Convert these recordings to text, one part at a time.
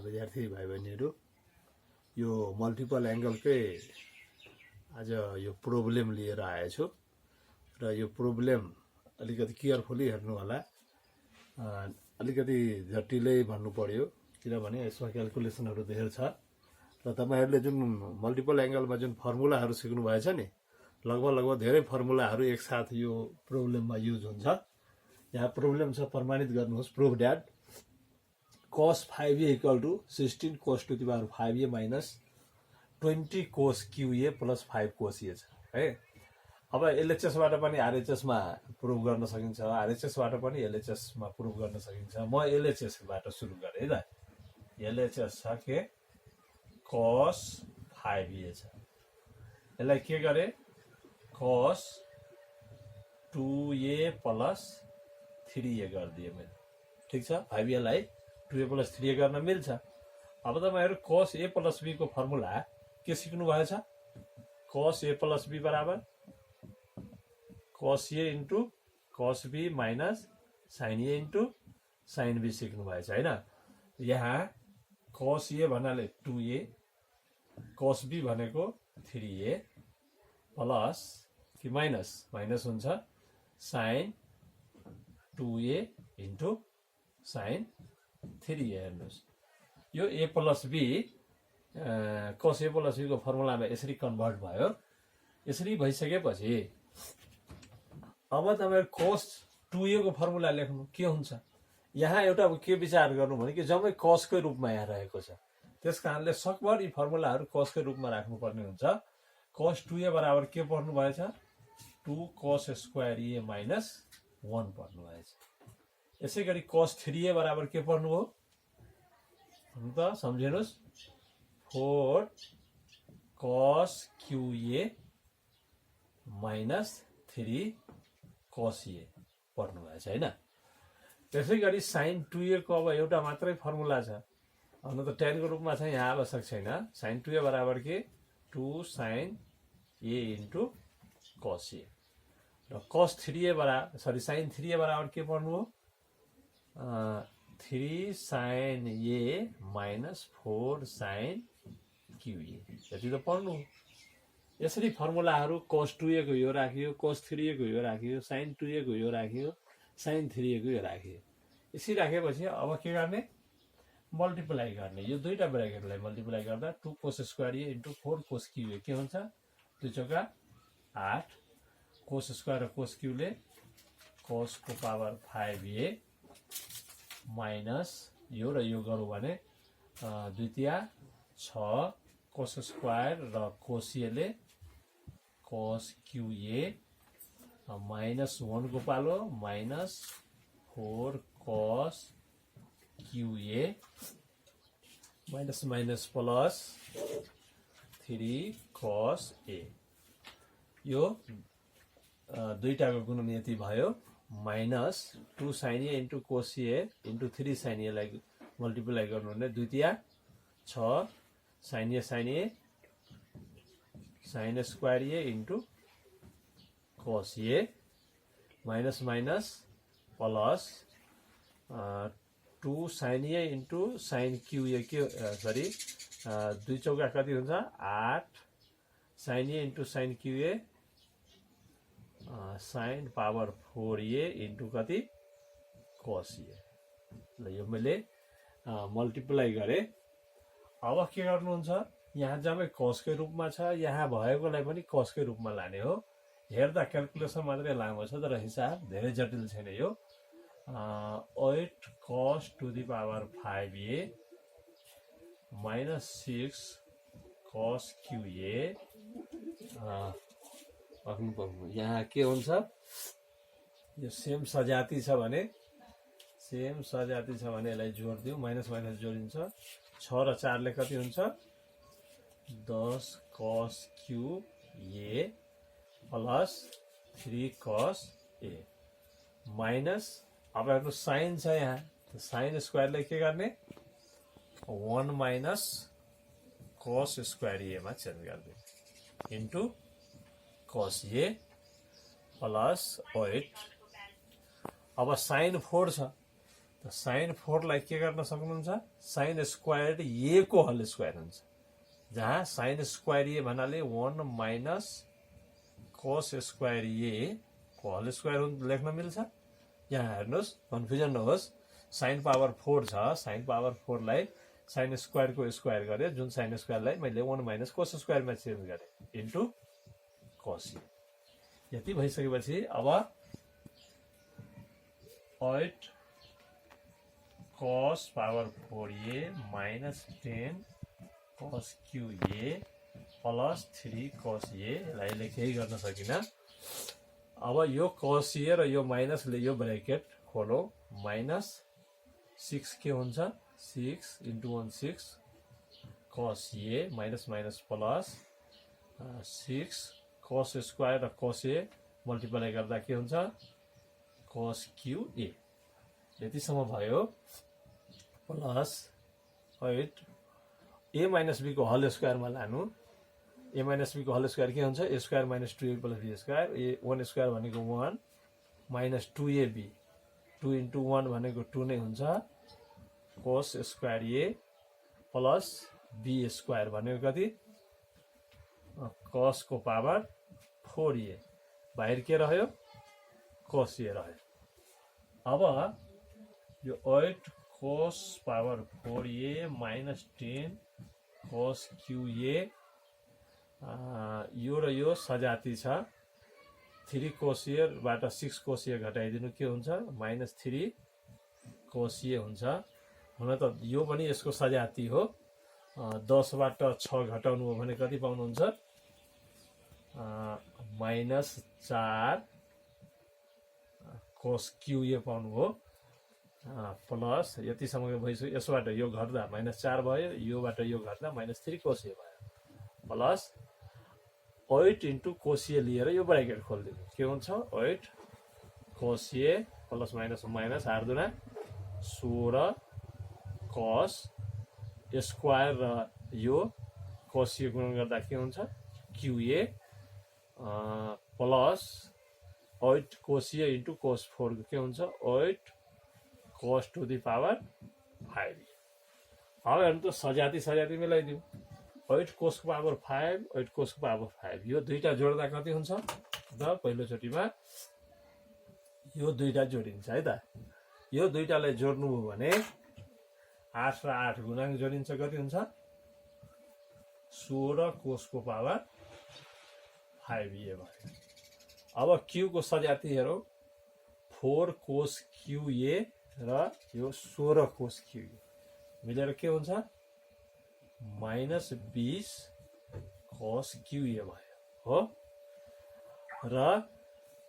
विद्यार्थी भाइ बहिनीहरू, यो मल्टिपल एङ्गलकै आज यो प्रब्लम लिएर आएछु र यो प्रब्लम अलिकति केयरफुली हेर्नु होला। अलिकति जटिलै भन्नु पर्यो किनभने यसमा क्याल्कुलेसनहरू धेरै छ र तपाईहरुले जुन मल्टिपल एङ्गलमा जुन फर्मुलाहरू सिक्नु भएछ नि, लगभग धेरै फर्मुलाहरू एकसाथ यो प्रब्लममा युज हुन्छ। यहाँ प्रब्लम छ, प्रमाणित गर्नुहोस्। Prove that cos 5a equal to 16 cos to the power 5a minus 20 cos qa plus 5 cos a छ है। अब एलएचएस बाट पनि आरएचएस मा प्रुभ गर्न सकिन्छ, आरएचएस बाट पनि एलएचएस मा प्रुभ गर्न सकिन्छ। म एलएचएस बाट सुरु गरे है त। एलएचएस छ के cos 5a छ, यसलाई के गरे cos 2a plus 3a गर्दिए मैले। ठीक छ, 5a लाई 2a plus 3a गर्न मिल्छ। अब तपाईहरु cos a plus b को फर्मुला के सिक्नु भएछ? cos a plus b बराबर cos a into cos b minus sin a into sin b सिक्नु भएछ हैन। यहाँ cos a भन्नाले 2a, cos b भनेको 3a प्लस कि माइनस हुन्छ sin 2a into sin 3a। हेर्नुस्, यो a plus b cos a plus b को फर्मुलामा यसरी कन्भर्ट भयो। यसरी भइसकेपछि अब तपाईहरु cos 2a को फर्मुला लेख्नु के हुन्छ? यहाँ एउटा के विचार गर्नु भने कि जम्मै cos कै रूपमा यहाँ रहेको छ, त्यसकारणले सकभर यी फर्मुलाहरू cos कै रूपमा राख्नुपर्ने हुन्छ। cos 2a बराबर के पढ्नु भएछ? 2 cos स्क्वायर a minus 1 पढ्नु भएछ। यसैगरी cos 3a बराबर के पढ्नु हो त सम्झिनुस्? 4 cos qa minus 3 cos a पढ्नु भएछ हैन। त्यसैगरी sin 2a को अब एउटा मात्रै फर्मुला छ, अन्त त tan को रूपमा छ, यहाँ आवश्यक छैन। sin 2a बराबर के 2 sin a into cos a र cos 3a बराबर sin 3a बराबर के पढ्नु हो? 3 sin a minus 4 sin qa यति त पढ्नु। यसरी फर्मुलाहरू cos 2a को यो राखियो, cos 3a को यो राखियो, sin 2a को यो राखियो, sin 3a को यो राखियो। यसरी राखेपछि अब के गर्ने? मल्टिप्लाई गर्ने। यो दुईटा ब्र्याकेटलाई मल्टिप्लाई गर्दा 2 cos square a into 4 cos qa के हुन्छ? 2 चौका 8 cos स्क्वायर र cos q ले cos को पावर 5a माइनस यो र यो गरौँ भने 2 तिया 6 cos स्क्वायर र cos a ले cos qa माइनस 1 को पालो minus 4 cos qa minus minus plus 3 cos a। यो दुईटाको गुणन यति भयो, minus 2 sin a into cos a into 3 sin a लाई मल्टिप्लाई गर्नु भने 2 तिया 6 sin a sin square a into cos a minus minus plus 2 sin a into sin qa के sorry 2 चौका कति हुन्छ? 8 sin a into sin qa sin power 4a into कति? cos a। ल यो मैले मल्टिप्लाई गरे। अब के गर्नुहुन्छ? यहाँ जम्मै cos कै रूपमा छ, यहाँ भएकोलाई पनि cos कै रूपमा लाने हो। हेर्दा क्याल्कुलेसन मात्रै लामो छ तर हिसाब धेरै जटिल छैन यो। 8 cos to the power 5a minus 6 cos qa यहाँ के हुन्छ? यो सेम सजाति छ भने यसलाई जोड्दियौ, माइनस माइनस जोडिन्छ। 6 र 4 ले कति हुन्छ? 10 cos qa plus 3 cos a minus अब हेर्नु साइन छ यहाँ, साइन स्क्वायरलाई के गर्ने? 1 माइनस cos स्क्वायर a मा चेन्ज गर्दियौ इन्टु cos a प्लस 8। अब sin 4 छ, त साइन 4 लाई के गर्न सक्नुहुन्छ साइन स्क्वायर्ड ए को होल स्क्वायर हुन्छ जहाँ साइन स्क्वायर ए भन्नाले 1 माइनस cos स्क्वायर ए को होल स्क्वायर लेख्न मिल्छ यहाँ हेर्नुहोस् कन्फ्युजन नहोस् साइन पावर 4 छ साइन पावर 4 लाई साइन स्क्वायर को स्क्वायर गरे जुन साइन स्क्वायर लाई मैले 1 माइनस cos स्क्वायर मा चेन्ज गरे इन्टु cos यति भइसकेपछि अब 8 cos power 4a minus 10 cos QA plus 3 cos A लाई लेखै गर्न सकिन अब यो cos A र यो माइनसले यो ब्र्याकेट खोलो माइनस 6 के हुन्छ 6 into 1 6 cos A minus minus plus 6 cos square र cos A मल्टिप्लाई गर्दा के हुन्छ cos QA यतिसम्म भयो प्लस 8 a माइनस b को होल स्क्वायर मा लानु a माइनस b को होल स्क्वायर के हुन्छ a square minus 2a plus b square a 1 square भनेको 1 माइनस 2ab 2 इन्टु 1 भनेको 2 नै हुन्छ cos square a plus b square भनेको कति cos को पावर 4a बाहिर के रह्यो cos a रह्यो अब यो 8 cos power 4a minus 10 cos QA यो र यो सजाती छ 3 cos A बाट 6 cos A घटाइदिनु के हुन्छ माइनस 3 cos A हुन्छ हुन त यो पनि यसको सजाती हो 10 बाट 6 घटाउनु हो भने कति पाउनुहुन्छ माइनस 4 cos QA पाउनु हो प्लस यतिसम्म भइसक्यो यसबाट यो घट्दा माइनस 4 भयो योबाट यो घट्दा माइनस 3 cos A भयो प्लस 8 इन्टु cos A लिएर यो ब्र्याकेट खोल्दिनु के हुन्छ 8 cos A plus minus minus 8 दुना 16 cos स्क्वायर र यो cos A गुणन गर्दा के हुन्छ QA plus 8 cos A into cos 4 के हुन्छ 8 cos to the power 5 अब हेर्नु त सजाती मिलाइदिउँ 8 cos को पावर 5 8 cos को पावर 5 यो दुईटा जोड्दा कति हुन्छ त पहिलो चोटीमा यो दुईटा जोडिन्छ है त यो दुईटालाई जोड्नु हो भने 8 र 8 गुणांक जोडिन्छ कति हुन्छ 16 cos को पावर 5 ये भयो अब q को सजाती हेरौँ 4 cos QA र यो 16 cos QA मिलेर के हुन्छ माइनस 20 cos QA भयो हो र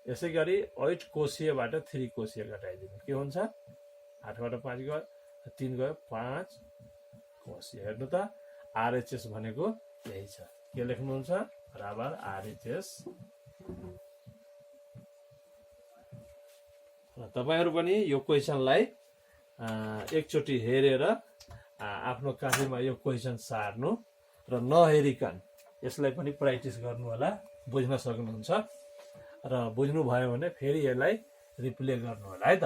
यसै गरी 8 cos A बाट 3 cos A घटाइदिनु के हुन्छ 8 बाट 5 गयो 3 गयो 5 cos A हेर्नु त RHS भनेको यही छ के लेख्नुहुन्छ बराबर RHS तपाईहरु पनि यो क्वेशनलाई एकचोटी हेरेर आफ्नो काफीमा यो क्वेशन सार्नु र नहेरिकन यसलाई पनि प्र्याक्टिस गर्नु होला बुझ्न सक्नुहुन्छ र बुझ्नु भयो भने फेरि यसलाई रिप्ले गर्नु होला है त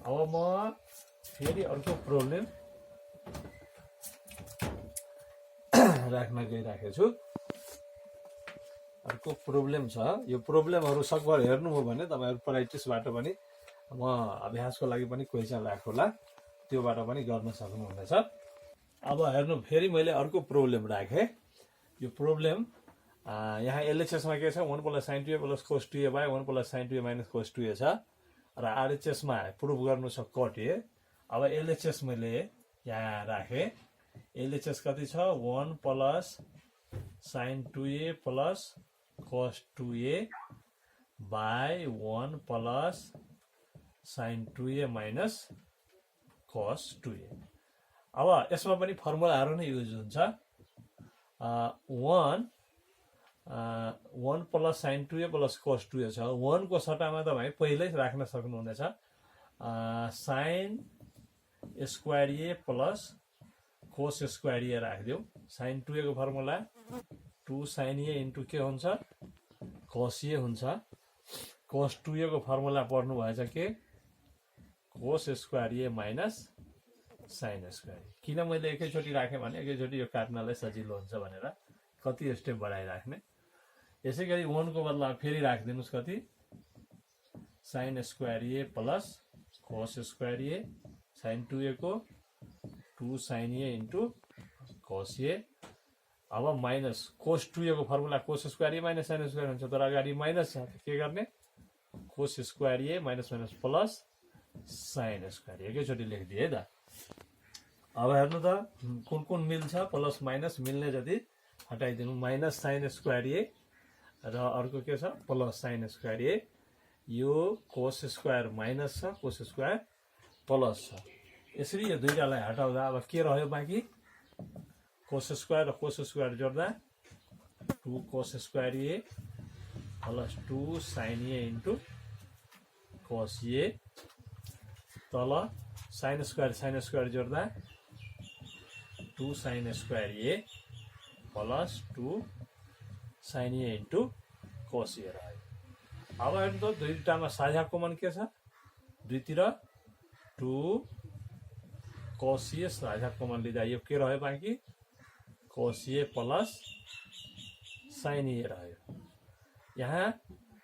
अब म फेरि अर्को प्रब्लम राख्न गइराखेको छु अर्को प्रब्लम छ यो प्रब्लमहरु सकभर हेर्नु हो भने तपाईहरु प्र्याक्टिसबाट पनि म अभ्यासको लागि पनि क्वेशन राख्नुला त्योबाट पनि गर्न सक्नुहुनेछ अब हेर्नु फेरि मैले अर्को प्रब्लम राखे यो प्रब्लम यहाँ LHS मा के छ 1 + sin 2a + cos 2a / 1 + sin 2a - cos 2a छ र RHS मा प्रुफ गर्नु छ cot a अब LHS मैले यहाँ राखे LHS कति छ 1 + sin 2a + cos 2a / 1 + sin 2a - cos 2a अब यसमा पनि फर्मुलाहरु नै युज हुन्छ 1 + sin 2a + cos 2a छ 1 को सट्टामा तपाई पहिल्यै राख्न सक्नुहुनेछ sin square a + cos square a राख्दियौ sin 2a को फर्मुला 2 sin a * के हुन्छ cos a हुन्छ cos 2a को फर्मुला पढ्नु भएछ के कोस square A minus sine square. किन मैले एकैचोटि राखेँ भने एकैचोटि यो काट्नलाई सजिलो हुन्छ भनेर कति स्टेप बढाइराख्ने। यसै गरी 1 को बदला फेरि राखिदिनुस् कति साइन स्क्वायर ए प्लस कोस स्क्वायर ए साइन 2a को 2 साइन ए इन्टु कोस ए। अब माइनस कोस 2a को formula cos square A minus sine square हुन्छ, तर अगाडि माइनस छ, के गर्ने cos square A minus minus plus sine square एकैचोटि लेखिदिए है त। अब हेर्नु त कुन कुन मिल्छ, प्लस माइनस मिल्ने जति हटाइदिनु। माइनस साइन स्क्वायर ए र अर्को के छ प्लस साइन स्क्वायर ए। यो कोस स्क्वायर माइनस छ, कोस स्क्वायर प्लस छ। यसरी यो दुईटालाई हटाउँदा अब के रह्यो बाँकी कोस स्क्वायर र कोस स्क्वायर जोड्दा 2 कोस square A plus 2 sign a into कोस ए। तल sine square जोड्दा 2 sine square A plus 2 sign a into कोस ए रह्यो। अब हेर्नु त दुईटामा साझा कमन के छ, दुईतिर 2 कोस ए साझा कमन लिँदा यो के रह्यो बाँकी कोस ए प्लस साइन ए रह्यो। यहाँ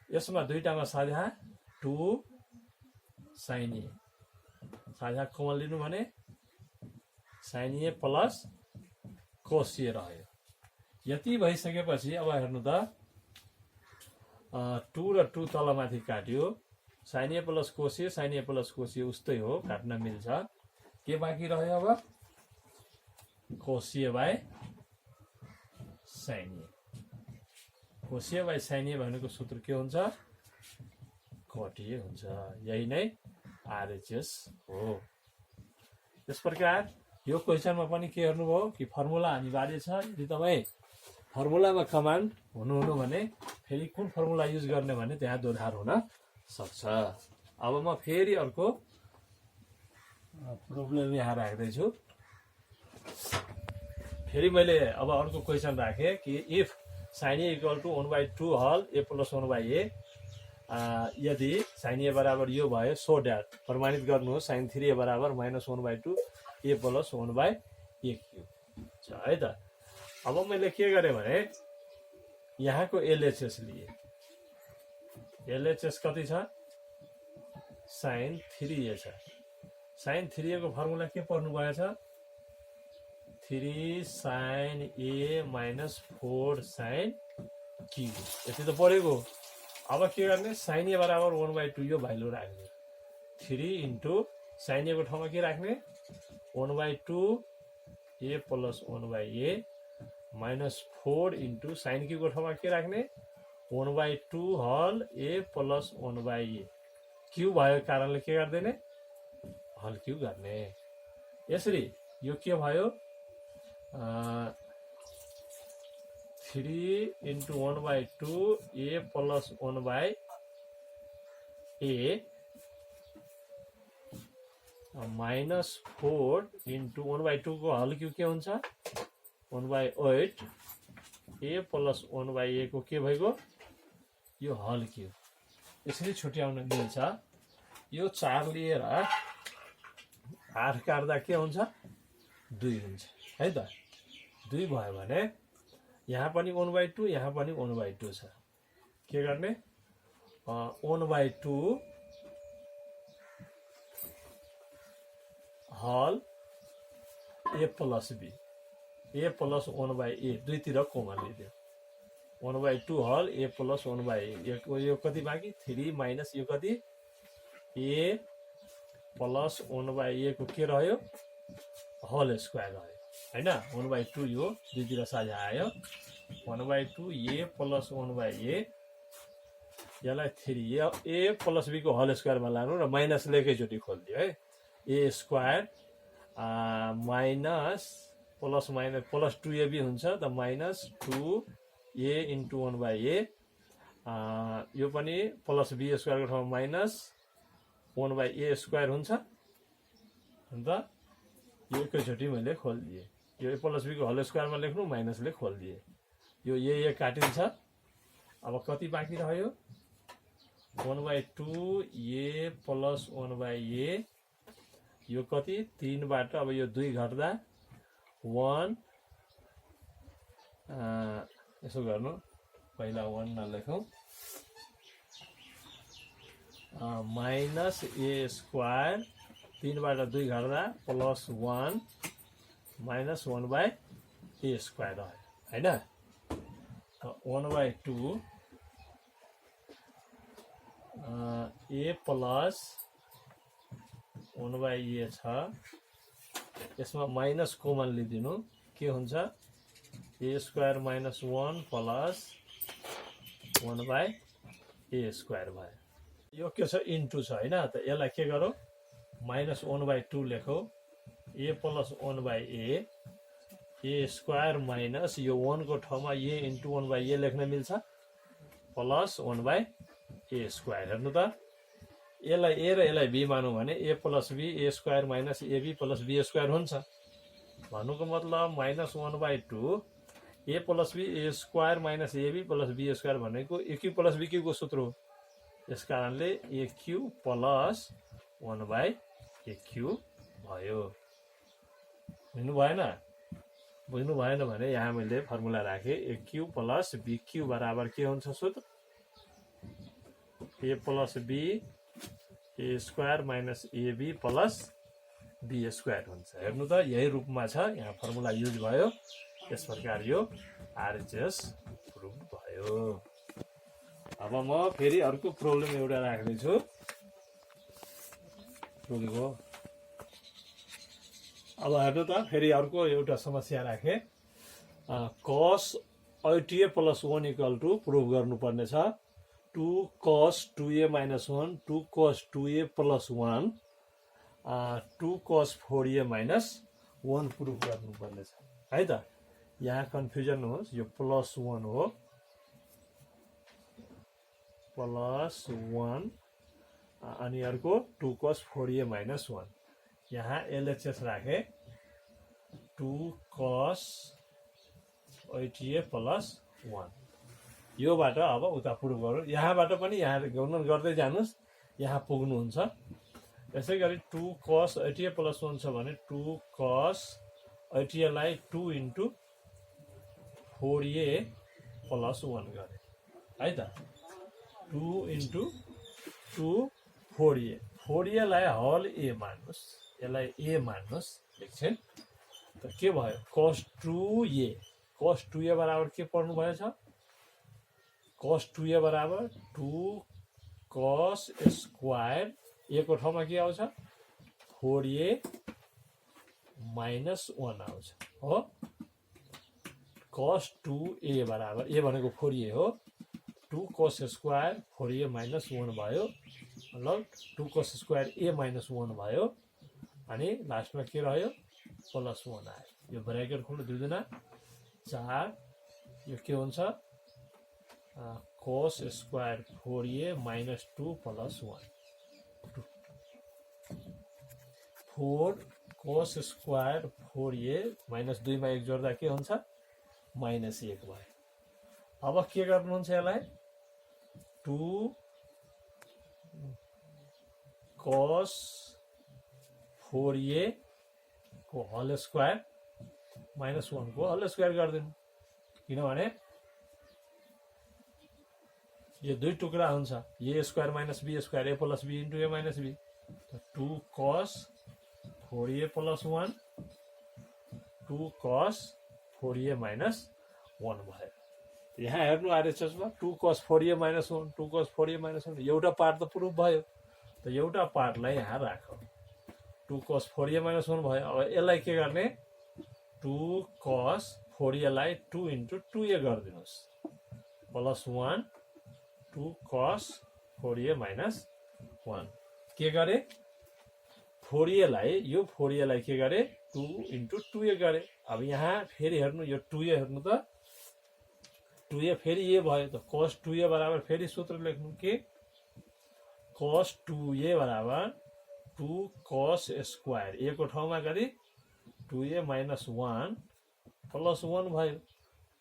यसमा दुईटामा साझा 2 साइन ए साझा कमन लिनु भने साइन ए प्लस कोस ए रह्यो। यति भइसकेपछि अब हेर्नु त 2 र 2 तलमाथि काट्यो, साइन ए प्लस कोस ए साइन ए प्लस कोस ए उस्तै हो, काट्न मिल्छ। के बाँकी रह्यो अब कोस ए बाई साइन ए। कोस ए बाई साइन ए भनेको सूत्र के हुन्छ कट ए हुन्छ। यही नै आरएचएस हो। यस प्रकार यो क्वेसनमा पनि के हेर्नुभयो कि फर्मुला अनिवार्य छ। यदि तपाईँ फर्मुलामा कमान्ड हुनुहुन्न भने फेरि कुन फर्मुला युज गर्ने भने त्यहाँ दोधार हुन सक्छ। अब म फेरि अर्को प्रब्लम यहाँ राख्दैछु। फेरि मैले अब अर्को क्वेसन राखेँ कि if sine A equal to 1/2 hall A plus 1/a, यदि साइन ए बराबर यो भयो सो ड्याट प्रमाणित गर्नुहोस् साइन 3a बराबर minus 1/2 A plus 1/a cube छ है त। अब मैले के गरेँ भने यहाँको एलएचएस लिए। एलएचएस कति छ साइन 3a छ। साइन 3a को फर्मुला के पर्नु गएछ 3 साइन ए माइनस 4 साइन क्यूब। यति त पढेको। अब के गर्ने साइन ए बराबर 1/2 यो भ्यालु राख्ने 3 इन्टु साइन ए को ठाउँमा के राख्ने 1/2 A plus 1/a minus 4 into sine cube को ठाउँमा के राख्ने 1/2 हल ए प्लस 1/a। क्यूब भएको कारणले के गर्दैन हल क्यूब गर्ने। यसरी यो के भयो 3 into 1/2 A plus 1/a minus 4 into 1/2 को हल क्यूब के हुन्छ 1/8 ए प्लस 1/a को के भएको यो हल क्यूब। यसरी छुट्याउन मिल्छ। यो 4 लिएर 8 काट्दा के हुन्छ 2 हुन्छ है त। 2 भयो भने यहाँ पनि 1/2 यहाँ पनि 1/2 छ। के गर्ने 1/2 हल A plus B A plus 1/a दुईतिर common लिदियो 1/2 hall A plus 1/a यो कति बाँकी 3 माइनस यो कति ए प्लस 1/a को के रह्यो होल स्क्वायर रह्यो हैन। 1/2 यो दुईतिर साझा आयो 1/2 ए प्लस 1/a यसलाई 3 ए प्लस बी को होल स्क्वायरमा लानु र माइनसले एकैचोटि खोलिदियो है। A square minus plus minus plus 2ab हुन्छ त माइनस 2a इन्टु 1/a यो पनि प्लस बी स्क्वायरको ठाउँमा माइनस 1/a स्क्वायर हुन्छ अन्त यो एकैचोटि मैले खोलिदिएँ। यो ए प्लस बी को होल स्क्वायरमा लेख्नु माइनसले खोलिदिएँ। यो ए काटिन्छ। अब कति बाँकी रह्यो 1/2 ए प्लस 1/a यो कति 3 बाट अब यो 2 घट्दा 1 यसो गर्नु पहिला 1 नलेखौँ माइनस ए स्क्वायर 3 बाट 2 घट्दा plus 1 minus 1 by A square हैन 1/2 ए प्लस 1/ए छ यसमा माइनस कमन लिदिनु के हुन्छ ए स्क्वायर माइनस 1 प्लस 1/ए स्क्वायर भयो यो के छ इन्टु छ हैन त यसलाई के गरौँ माइनस 1/2 लेखौँ ए प्लस 1/ए ए स्क्वायर माइनस यो 1 को ठाउँमा ए इन्टु 1/ए लेख्न मिल्छ प्लस 1/ए स्क्वायर हेर्नु त यसलाई ए र यसलाई बी मानौँ भने A plus B A square minus AB plus B square हुन्छ भन्नुको मतलब minus 1/2 A plus B A square minus AB plus B square भनेको ए क्यू प्लस बी क्यूको सूत्र हो यस कारणले ए क्यू प्लस 1/ए क्यू भयो बुझ्नु भएन भने यहाँ मैले फर्मुला राखेँ A cube plus B cube बराबर के हुन्छ सूत्र A plus B A square minus AB plus B square हुन्छ हेर्नु त यही रूपमा छ यहाँ फर्मुला युज भयो यस प्रकार यो आरएचएस प्रुफ भयो अब म फेरि अर्को प्रब्लम एउटा राख्दैछु पुगेको अब हेर्नु त फेरि अर्को एउटा समस्या राखेँ cos 8a plus 1 equal to proof गर्नुपर्ने छ 2 cos 2a minus 1 2 cos 2a plus 1 2 cos 4a minus 1 proof गर्नुपर्ने छ है त यहाँ कन्फ्युजन होस् यो प्लस 1 हो प्लस 1 अनि अर्को 2 cos 4a minus 1 यहाँ एलएचएस राखे 2 cos 8a plus 1 योबाट अब उता प्रुफ गरौँ यहाँबाट पनि यहाँ गर्दै जानुस् यहाँ पुग्नुहुन्छ यसैगरी 2 cos 8a plus 1 छ भने 2 cos 8a लाई 2 into 4a plus 1 गरे है त 2 into 2 4a 4a लाई हल a मान्नुस् यसलाई a मान्नुस् एकछिन त के भयो cos 2a बराबर के पढ्नु भएछ cos 2a बराबर 2 cos स्क्वायर a को ठाउँमा के आउँछ 4a minus 1 आउँछ हो cos 2a बराबर a भनेको 4a हो 2 cos स्क्वायर 4a minus 1 भयो मतलब 2 cos स्क्वायर a minus 1 भयो अनि लास्टमा के रह्यो प्लस 1 आयो यो ब्रैकेट खोल्नु दुईजना 4 यो के हुन्छ cos square 4a minus 2 plus 1 4 cos square 4a minus 2 मा 1 जोड्दा के हुन्छ माइनस 1 भयो अब के गर्नुहुन्छ यसलाई 2 cos 4a को होल स्क्वायर माइनस 1 को होल स्क्वायर गरिदिनु किनभने यो दुई टुक्रा हुन्छ a square minus b square a plus b into a minus b 2 cos 4a plus 1 2 cos 4a minus 1 भयो यहाँ हेर्नु आरएचएसमा 2 cos 4a minus 1 2 cos 4a minus 1 एउटा पार्ट त प्रुफ भयो त एउटा पार्टलाई यहाँ राखौँ 2 cos 4a माइनस 1 भयो अब यसलाई के गर्ने 2 cos 4a लाई 2 इन्टु 2a गरिदिनुहोस् प्लस 1 2 cos 4a minus 1 के गरे 4a लाई यो 4a लाई के गरे 2 into 2a गरे अब यहाँ फेरि हेर्नु यो 2a हेर्नु त 2a फेरि a भयो त cos 2a बराबर फेरि सूत्र लेख्नु के cos 2a बराबर 2 cos स्क्वायर a को ठाउँमा गरी 2a minus 1 प्लस 1 भयो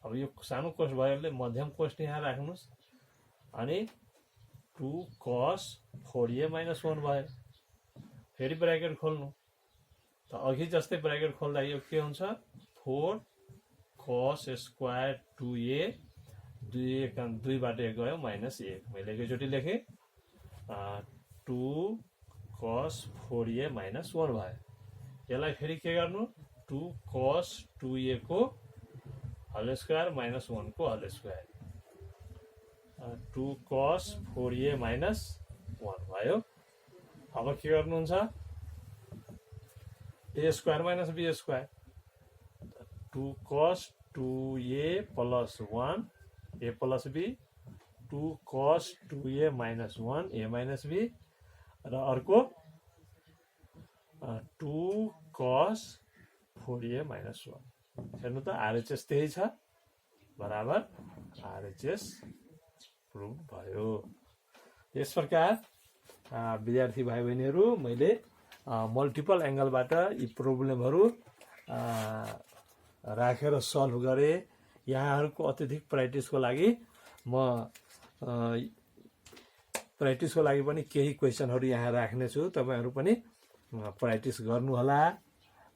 अब यो सानो कोष भएले मध्यम कोष यहाँ राख्नुस् अनि 2 cos 4a minus 1 भयो फेरि ब्रैकेट खोल्नु त अघि जस्तै ब्राकेट खोल्दा यो के हुन्छ 4 cos स्क्वायर 2a 2 बाट 1 गयो -1 मैले एकैचोटि लेखेँ 2 cos 4a -1 भयो यसलाई फेरि के गर्नु 2 cos 2a को होल स्क्वायर -1 को होल स्क्वायर 2 cos 4a -1 भयो अब के गर्नुहुन्छ a square - b square 2 cos 2a plus 1 a plus b 2 cos 2a minus 1 a minus b र अर्को 2 cos 4a minus 1 हेर्नु त RHS त्यही छ बराबर RHS प्रुभ भयो। यस प्रकार विद्यार्थी भाइ बहिनीहरू मैले मल्टिपल एंगलबाट यी प्रब्लमहरू राखेर सल्भ गरे। यहाँहरूको अत्यधिक प्र्याक्टिसको लागि म प्र्याक्टिसको लागि पनि केही क्वेशनहरू यहाँ राख्ने छु तपाईहरु पनि प्र्याक्टिस गर्नु होला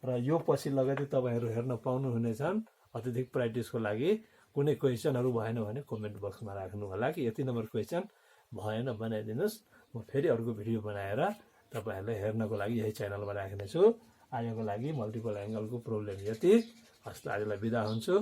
र यो पछि लगतै तपाईहरु हेर्न पाउनु हुनेछन्। अत्यधिक प्र्याक्टिसको लागि कुनै क्वेशनहरू भएन भने कमेन्ट बक्समा राख्नु होला कि यति नम्बर क्वेशन भएन बनाइदिनुस् म फेरि अर्को भिडियो बनाएर तपाईहरुलाई हेर्नको लागि यही च्यानलमा राख्ने छु। आजको लागि मल्टिपल एंगलको प्रब्लम यति। हस्त आजलाई बिदा हुन्छु।